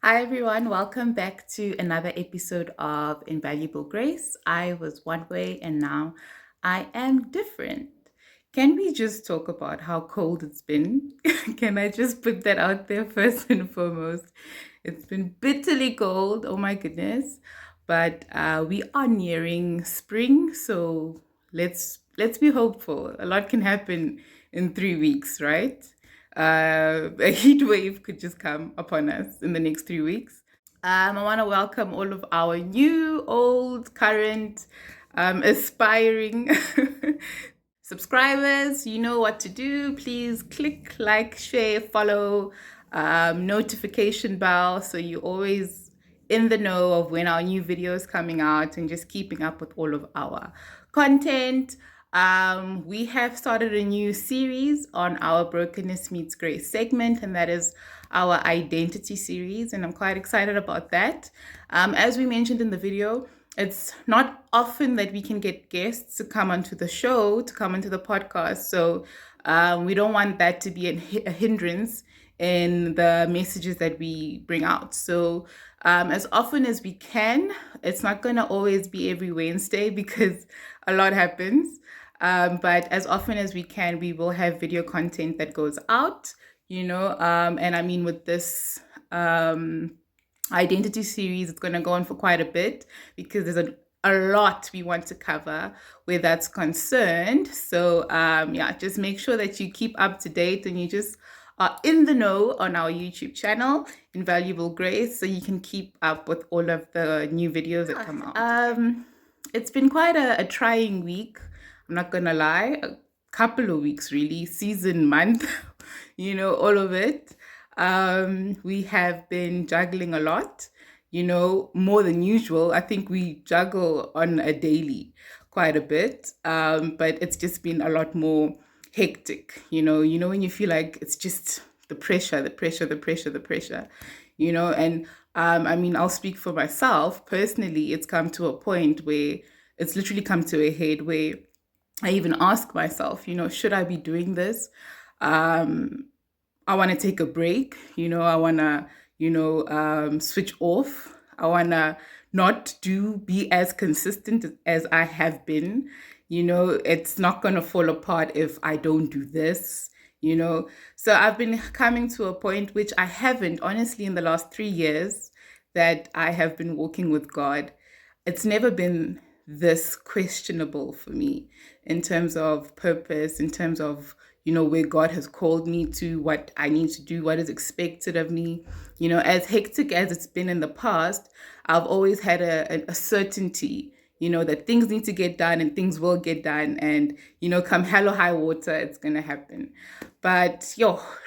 Hi, everyone. Welcome back to another episode of Invaluable Grace. I was one way and now I am different. Can we just talk about how cold it's been? Can I just put that out there first and foremost? It's been bitterly cold. Oh my goodness. But we are nearing spring, so let's be hopeful. A lot can happen in 3 weeks, right? A heat wave could just come upon us in the next 3 weeks. I want to welcome all of our new, old, current, aspiring subscribers. You know what to do. Please click like, share, follow, notification bell so you always in the know of when our new videos coming out and just keeping up with all of our content. We have started a new series on our Brokenness Meets Grace segment, and that is our identity series, and I'm quite excited about that. As we mentioned in the video, it's not often that we can get guests to come onto the show, to come into the podcast. So we don't want that to be a hindrance in the messages that we bring out. So as often as we can, it's not going to always be every Wednesday because a lot happens. But as often as we can, we will have video content that goes out, and I mean, with this identity series, it's going to go on for quite a bit because there's a lot we want to cover where that's concerned. So yeah, just make sure that you keep up to date and you just are in the know on our YouTube channel, Invaluable Grace, so you can keep up with all of the new videos that come out. It's been quite a trying week. I'm not gonna lie, a couple of weeks really, season, month, all of it. We have been juggling a lot, more than usual. I think we juggle on a daily quite a bit, but it's just been a lot more hectic, when you feel like it's just the pressure, and I mean, I'll speak for myself personally. It's come to a point where it's literally come to a head where I even ask myself, should I be doing this? I want to take a break. I want to, switch off. I want to not be as consistent as I have been. It's not going to fall apart if I don't do this, So I've been coming to a point which I haven't, honestly, in the last 3 years that I have been walking with God. It's never been this questionable for me in terms of purpose, in terms of, where God has called me to, what I need to do, what is expected of me. As hectic as it's been in the past, I've always had a certainty, that things need to get done and things will get done. And, come hell or high water, it's going to happen. But,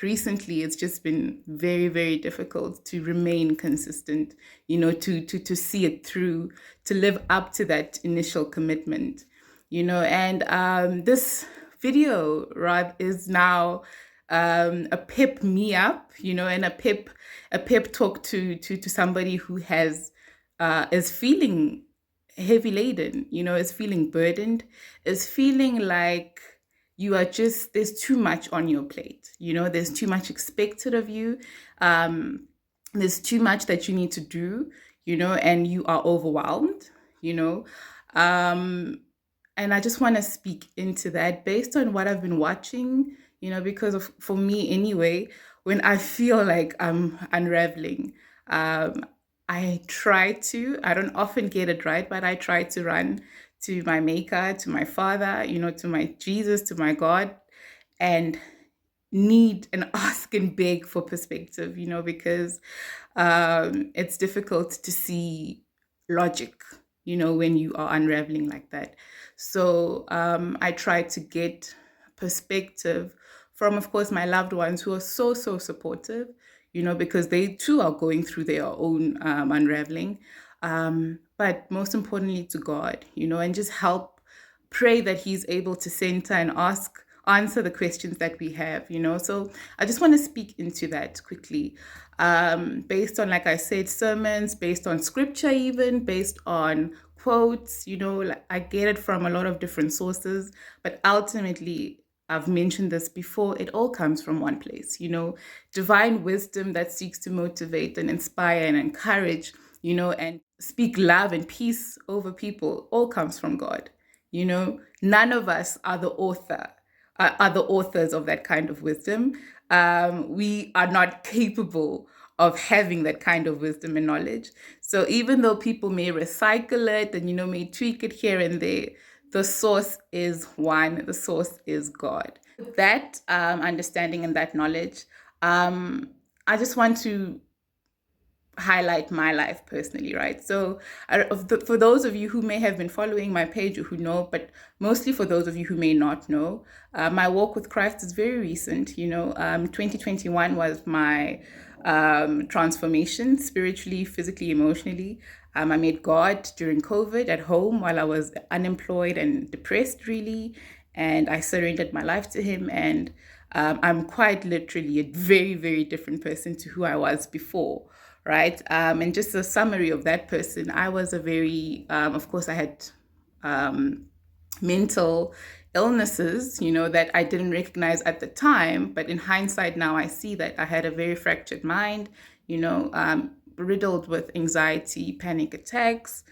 recently it's just been very, very difficult to remain consistent, to see it through, to live up to that initial commitment, and this video, Rod, is now a pep me up, and a pep talk to somebody who is feeling heavy laden, is feeling burdened, is feeling like there's too much on your plate, there's too much expected of you, there's too much that you need to do, and you are overwhelmed, you know. Um, and I just want to speak into that based on what I've been watching, because for me anyway, when I feel like I'm unraveling, um, I don't often get it right, but I try to run to my maker, to my father, to my Jesus, to my God, and need and ask and beg for perspective, because it's difficult to see logic, when you are unraveling like that. So I try to get perspective from, of course, my loved ones who are so, so supportive, because they too are going through their own unraveling. But most importantly, to God, and just help pray that He's able to center and answer the questions that we have, So I just want to speak into that quickly, based on, like I said, sermons, based on scripture, even based on quotes, like I get it from a lot of different sources, but ultimately I've mentioned this before, it all comes from one place, divine wisdom that seeks to motivate and inspire and encourage, and speak love and peace over people, all comes from God. None of us are the authors of that kind of wisdom. We are not capable of having that kind of wisdom and knowledge. So even though people may recycle it and may tweak it here and there, the source is one. The source is God. That understanding and that knowledge, I just want to highlight my life personally, right? So, for those of you who may have been following my page or who know, but mostly for those of you who may not know, my walk with Christ is very recent. 2021 was my transformation spiritually, physically, emotionally. I met God during COVID at home while I was unemployed and depressed, really. And I surrendered my life to Him. And I'm quite literally a very, very different person to who I was before, right? And just a summary of that person, I was a very, of course, I had mental illnesses, that I didn't recognize at the time. But in hindsight now, I see that I had a very fractured mind, riddled with anxiety, panic attacks,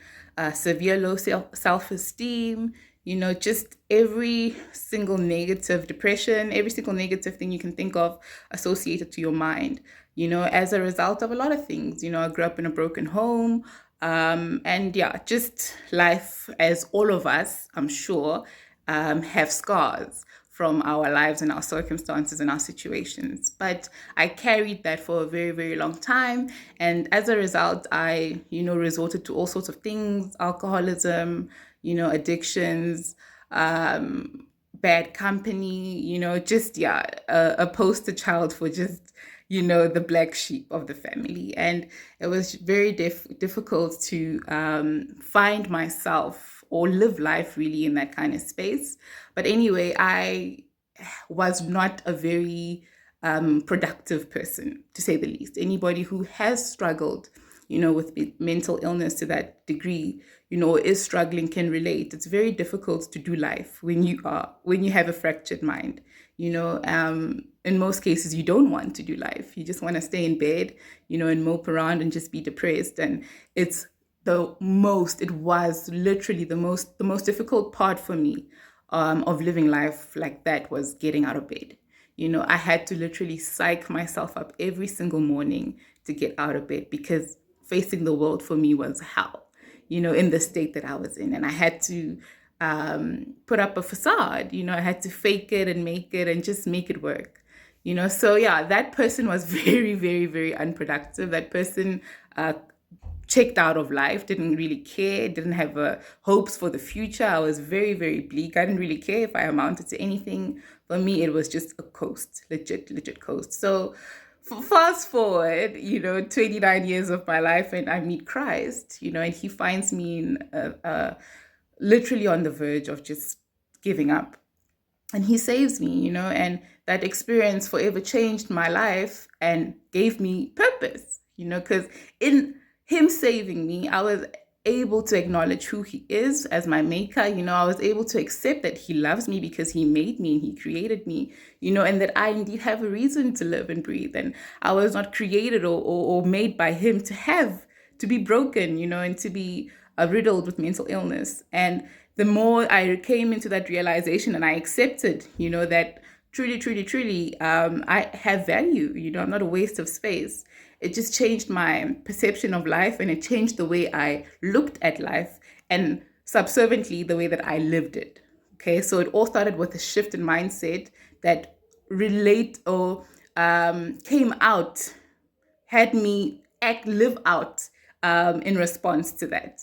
severe low self-esteem, just every single negative depression, every single negative thing you can think of associated to your mind, as a result of a lot of things. I grew up in a broken home. And yeah, just life, as all of us, I'm sure, have scars from our lives and our circumstances and our situations. But I carried that for a very, very long time. And as a result, I, resorted to all sorts of things, alcoholism, addictions, bad company, just, yeah, a poster child for just, the black sheep of the family. And it was very difficult to find myself or live life really in that kind of space. But anyway, I was not a very productive person, to say the least. Anybody who has struggled, with mental illness to that degree, is struggling can relate. It's very difficult to do life when you have a fractured mind. In most cases, you don't want to do life. You just want to stay in bed, and mope around and just be depressed. And it was literally the most difficult part for me of living life like that was getting out of bed. I had to literally psych myself up every single morning to get out of bed because facing the world for me was hell, in the state that I was in. And I had to put up a facade, I had to fake it and make it and just make it work. So yeah, that person was very, very, very unproductive. That person checked out of life, didn't really care, didn't have hopes for the future. I was very, very bleak. I didn't really care if I amounted to anything. For me, it was just a coast, legit coast. So fast forward, 29 years of my life, and I meet Christ, and He finds me in literally on the verge of just giving up. And He saves me, and that experience forever changed my life and gave me purpose, because in Him saving me, I was able to acknowledge who He is as my maker. I was able to accept that He loves me because He made me and He created me, and that I indeed have a reason to live and breathe. And I was not created or made by Him to be broken, and to be riddled with mental illness. And the more I came into that realization and I accepted, that truly, truly, truly, I have value, I'm not a waste of space. It just changed my perception of life, and it changed the way I looked at life and subsequently the way that I lived it. Okay, so it all started with a shift in mindset that came out, had me live out in response to that.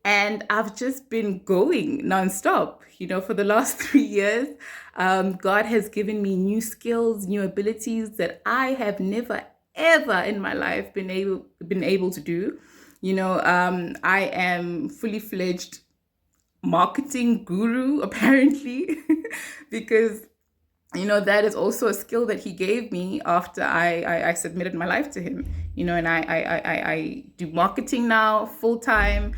And I've just been going nonstop, for the last 3 years. God has given me new skills, new abilities that I have never, ever in my life been able to do. I am fully fledged marketing guru, apparently, because that is also a skill that He gave me after I submitted my life to Him. And I do marketing now full time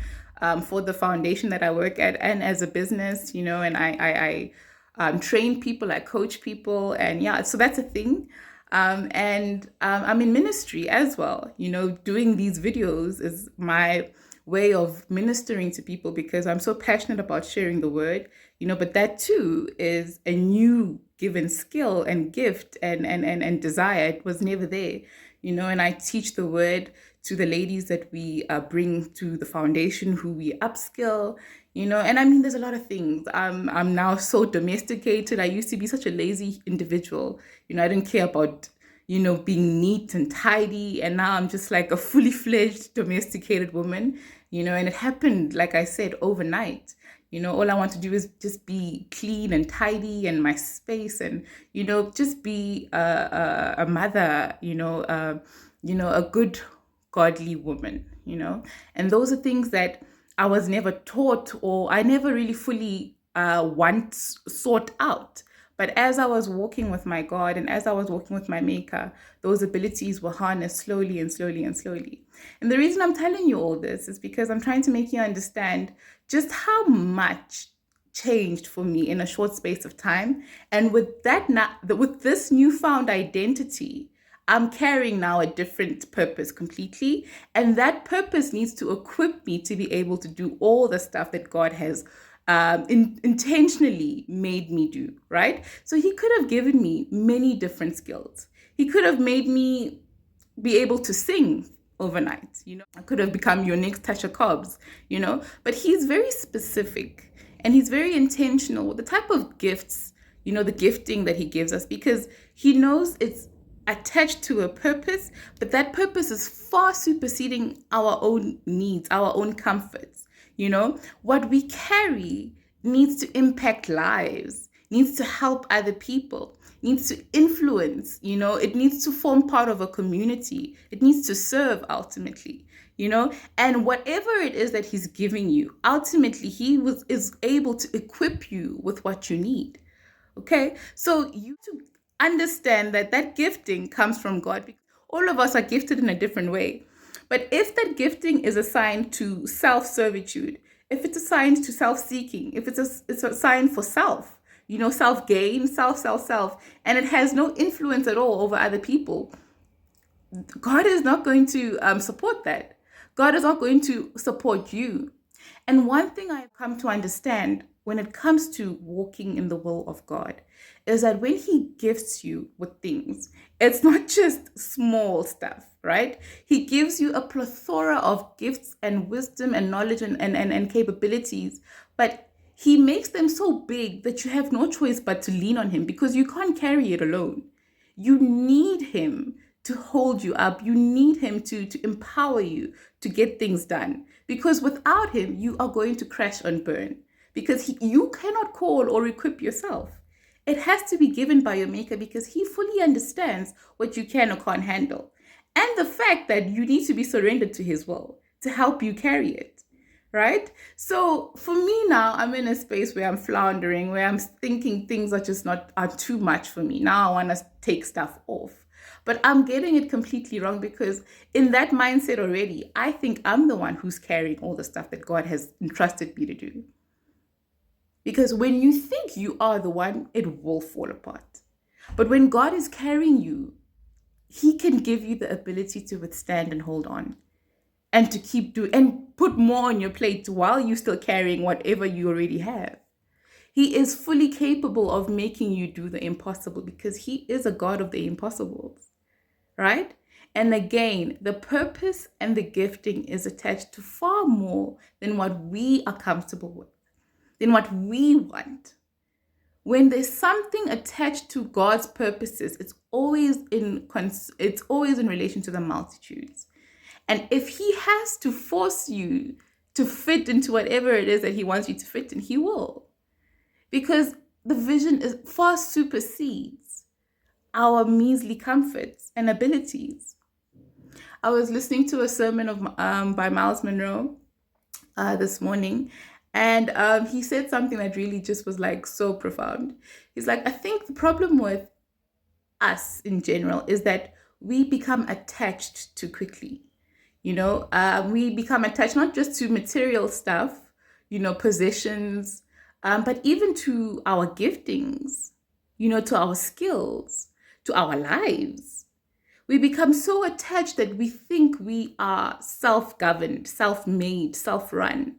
for the foundation that I work at and as a business. And I train people, I coach people, and yeah, so that's a thing. I'm in ministry as well. Doing these videos is my way of ministering to people because I'm so passionate about sharing the word. But that too is a new given skill and gift and desire. It was never there. And I teach the word to the ladies that we bring to the foundation, who we upskill. And I mean, there's a lot of things. I'm now so domesticated. I used to be such a lazy individual. I didn't care about being neat and tidy. And now I'm just like a fully fledged domesticated woman, and it happened, like I said, overnight. All I want to do is just be clean and tidy and my space and, just be a mother, a good, godly woman, and those are things that I was never taught or I never really fully once sought out. But as I was walking with my God and as I was walking with my Maker, those abilities were harnessed slowly and slowly and slowly. And the reason I'm telling you all this is because I'm trying to make you understand just how much changed for me in a short space of time. And with with this newfound identity, I'm carrying now a different purpose completely. And that purpose needs to equip me to be able to do all the stuff that God has intentionally made me do, right? So he could have given me many different skills. He could have made me be able to sing overnight. I could have become your next Tasha Cobbs, but he's very specific and he's very intentional with the type of gifts, the gifting that he gives us, because he knows it's attached to a purpose, but that purpose is far superseding our own needs, our own comforts. What we carry needs to impact lives, needs to help other people, needs to influence, it needs to form part of a community. It needs to serve ultimately, and whatever it is that he's giving you, ultimately is able to equip you with what you need. Okay. So you to understand that gifting comes from God, because all of us are gifted in a different way. But if that gifting is assigned to self-servitude, if it's assigned to self-seeking, if it's assigned for self, self-gain, self, and it has no influence at all over other people, God is not going to support that. God is not going to support you. And one thing I've come to understand when it comes to walking in the will of God is that when he gifts you with things, it's not just small stuff, right? He gives you a plethora of gifts and wisdom and knowledge and capabilities, but he makes them so big that you have no choice but to lean on him, because you can't carry it alone. You need him to hold you up. You need him to empower you to get things done, because without him, you are going to crash and burn, because you cannot call or equip yourself. It has to be given by your Maker, because he fully understands what you can or can't handle, and the fact that you need to be surrendered to his will to help you carry it, right? So for me now, I'm in a space where I'm floundering, where I'm thinking things are too much for me. Now I want to take stuff off. But I'm getting it completely wrong, because in that mindset already, I think I'm the one who's carrying all the stuff that God has entrusted me to do. Because when you think you are the one, it will fall apart. But when God is carrying you, he can give you the ability to withstand and hold on, and to keep doing and put more on your plate while you're still carrying whatever you already have. He is fully capable of making you do the impossible, because he is a God of the impossibles, right? And again, the purpose and the gifting is attached to far more than what we are comfortable with, than what we want. When there's something attached to God's purposes, it's always in relation to the multitudes. And if he has to force you to fit into whatever it is that he wants you to fit in, he will. Because the vision far supersedes our measly comforts and abilities. I was listening to a sermon by Miles Monroe this morning, and he said something that really just was like so profound. He's like, I think the problem with us in general is that we become attached too quickly. We become attached not just to material stuff, possessions, but even to our giftings, to our skills, to our lives. We become so attached that we think we are self governed, self made, self run.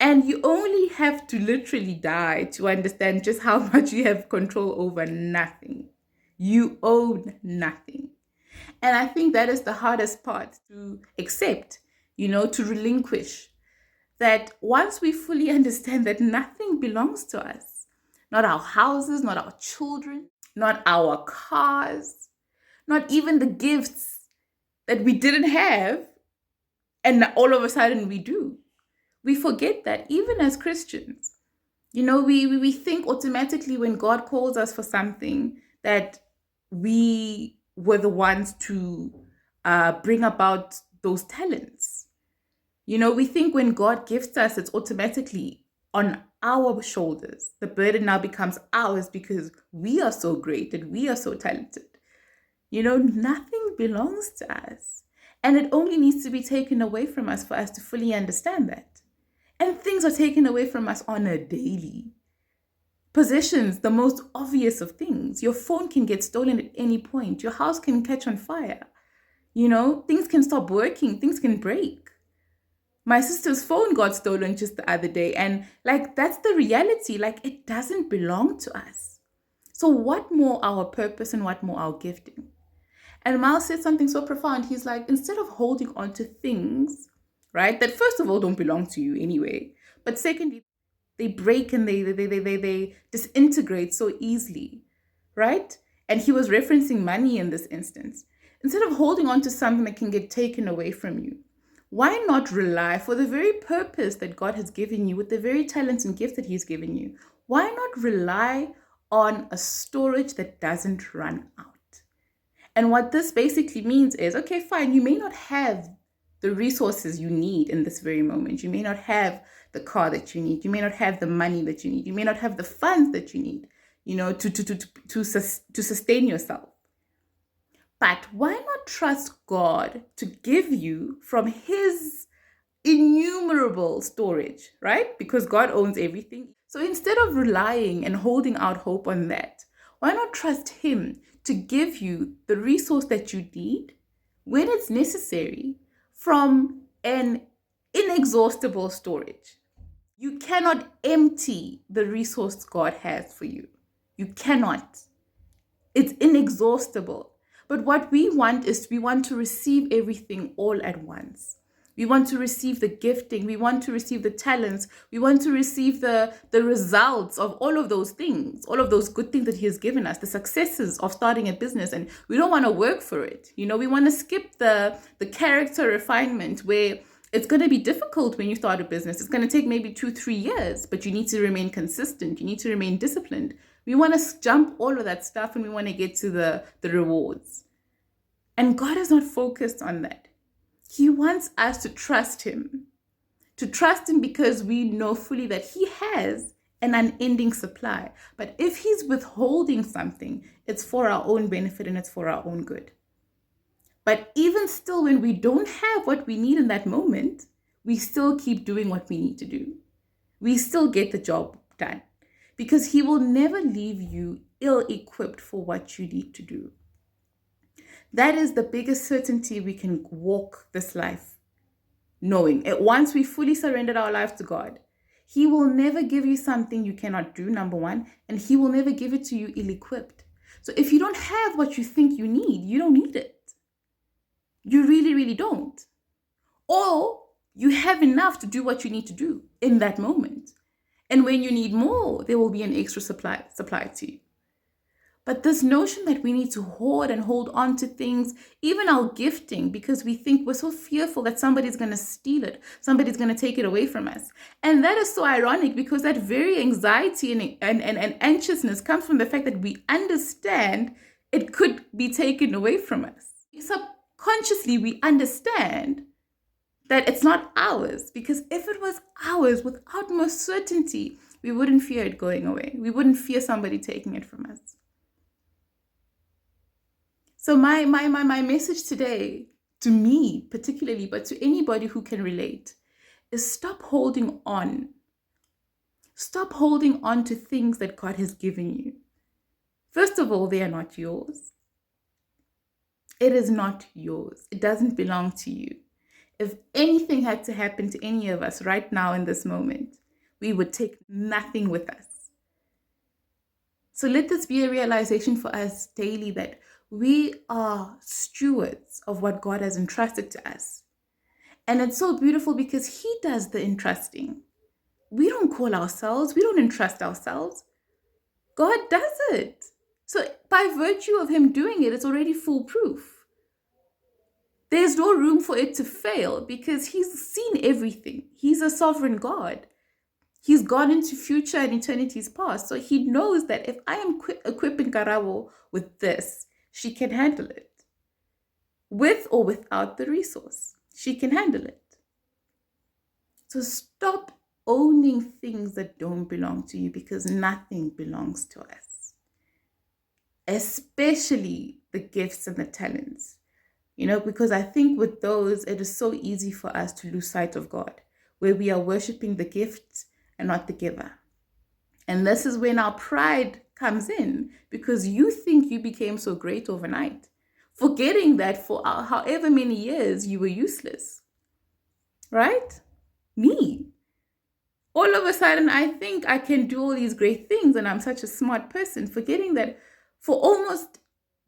And you only have to literally die to understand just how much you have control over nothing. You own nothing. And I think that is the hardest part to accept, to relinquish. That once we fully understand that nothing belongs to us, not our houses, not our children, not our cars, not even the gifts that we didn't have, and all of a sudden we do. We forget that even as Christians, we think automatically when God calls us for something that we were the ones to bring about those talents. We think when God gifts us, it's automatically on our shoulders. The burden now becomes ours because we are so great and we are so talented. Nothing belongs to us. And it only needs to be taken away from us for us to fully understand that. And things are taken away from us on a daily. Possessions, the most obvious of things. Your phone can get stolen at any point. Your house can catch on fire. Things can stop working. Things can break. My sister's phone got stolen just the other day. And that's the reality. It doesn't belong to us. So what more our purpose and what more our gifting? And Miles said something so profound. He's like, instead of holding on to things, right, that first of all don't belong to you anyway, but secondly, they break and they disintegrate so easily, right? And he was referencing money in this instance. Instead of holding on to something that can get taken away from you, why not rely for the very purpose that God has given you with the very talents and gifts that he's given you? Why not rely on a storage that doesn't run out? And what this basically means is, okay, fine, you may not have the resources you need in this very moment. You may not have the car that you need. You may not have the money that you need. You may not have the funds that you need, to sustain yourself. But why not trust God to give you from his innumerable storage, right? Because God owns everything. So instead of relying and holding out hope on that, why not trust him to give you the resource that you need when it's necessary from an inexhaustible storage? You cannot empty the resource God has for you. You cannot. It's inexhaustible. But what we want is we want to receive everything all at once. We want to receive the gifting. We want to receive the talents. We want to receive the results of all of those things, all of those good things that he has given us, the successes of starting a business. And we don't want to work for it. We want to skip the character refinement where it's going to be difficult when you start a business. It's going to take maybe 2-3 years, but you need to remain consistent. You need to remain disciplined. We want to jump all of that stuff and we want to get to the rewards. And God is not focused on that. He wants us to trust him because we know fully that he has an unending supply. But if he's withholding something, it's for our own benefit and it's for our own good. But even still, when we don't have what we need in that moment, we still keep doing what we need to do. We still get the job done because he will never leave you ill-equipped for what you need to do. That is the biggest certainty we can walk this life, knowing it. Once we fully surrendered our lives to God, he will never give you something you cannot do, number one, and he will never give it to you ill-equipped. So if you don't have what you think you need, you don't need it. You really, really don't. Or you have enough to do what you need to do in that moment. And when you need more, there will be an extra supply to you. But this notion that we need to hoard and hold on to things, even our gifting, because we think we're so fearful that somebody's going to steal it, somebody's going to take it away from us. And that is so ironic because that very anxiety and anxiousness comes from the fact that we understand it could be taken away from us. Subconsciously, we understand that it's not ours, because if it was ours with utmost certainty, we wouldn't fear it going away. We wouldn't fear somebody taking it from us. So my message today, to me particularly, but to anybody who can relate, is stop holding on. Stop holding on to things that God has given you. First of all, they are not yours. It is not yours. It doesn't belong to you. If anything had to happen to any of us right now in this moment, we would take nothing with us. So let this be a realization for us daily that we are stewards of what God has entrusted to us. And it's so beautiful because He does the entrusting. We don't call ourselves, we don't entrust ourselves. God does it. So by virtue of Him doing it, it's already foolproof. There's no room for it to fail because He's seen everything. He's a sovereign God. He's gone into future and eternity's past. So He knows that if I am equipping Karabo with this, she can handle it. With or without the resource, she can handle it. So stop owning things that don't belong to you because nothing belongs to us. Especially the gifts and the talents. Because I think with those, it is so easy for us to lose sight of God, where we are worshiping the gift and not the giver. And this is when our pride comes in because you think you became so great overnight, forgetting that for however many years you were useless. Right? Me. All of a sudden, I think I can do all these great things and I'm such a smart person, forgetting that for almost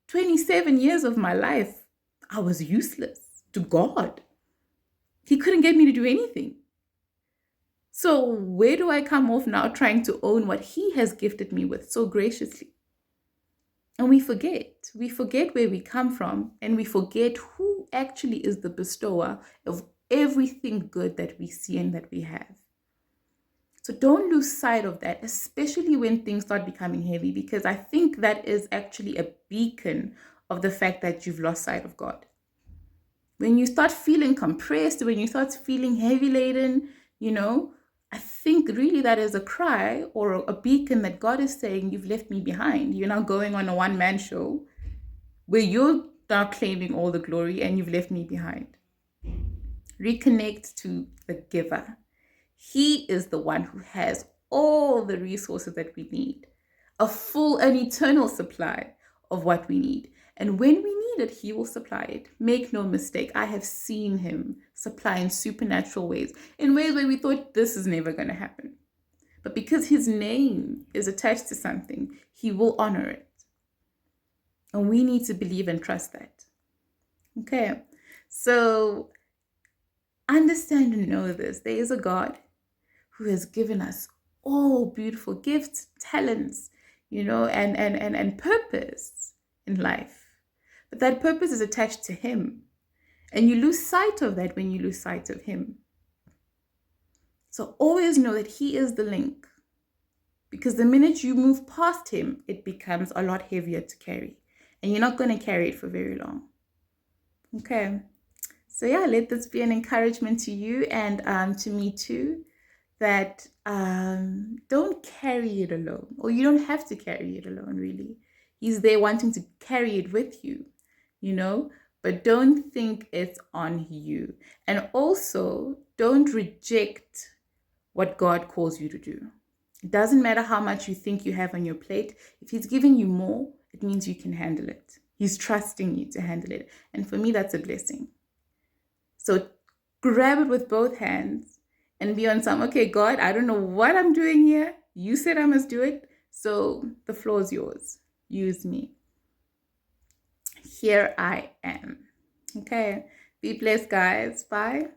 27 years of my life, I was useless to God. He couldn't get me to do anything. So where do I come off now trying to own what He has gifted me with so graciously? And we forget where we come from, and we forget who actually is the bestower of everything good that we see and that we have. So don't lose sight of that, especially when things start becoming heavy, because I think that is actually a beacon of the fact that you've lost sight of God. When you start feeling compressed, when you start feeling heavy laden, I think really that is a cry or a beacon that God is saying, you've left me behind. You're now going on a one-man show where you're now claiming all the glory and you've left me behind. Reconnect to the giver. He is the one who has all the resources that we need, a full and eternal supply of what we need. And when we need it, He will supply it. Make no mistake, I have seen Him supply in supernatural ways, in ways where we thought this is never going to happen. But because His name is attached to something, He will honor it. And we need to believe and trust that. Okay, so understand and know this. There is a God who has given us all beautiful gifts, talents, and purpose in life. But that purpose is attached to Him. And you lose sight of that when you lose sight of Him. So always know that He is the link. Because the minute you move past Him, it becomes a lot heavier to carry. And you're not going to carry it for very long. Okay. So yeah, let this be an encouragement to you and to me too. That don't carry it alone. Or you don't have to carry it alone, really. He's there wanting to carry it with you. But don't think it's on you. And also, don't reject what God calls you to do. It doesn't matter how much you think you have on your plate. If He's giving you more, it means you can handle it. He's trusting you to handle it. And for me, that's a blessing. So grab it with both hands and be on some, okay, God, I don't know what I'm doing here. You said I must do it. So the floor is yours. Use me. Here I am. Okay. Be blessed, guys. Bye.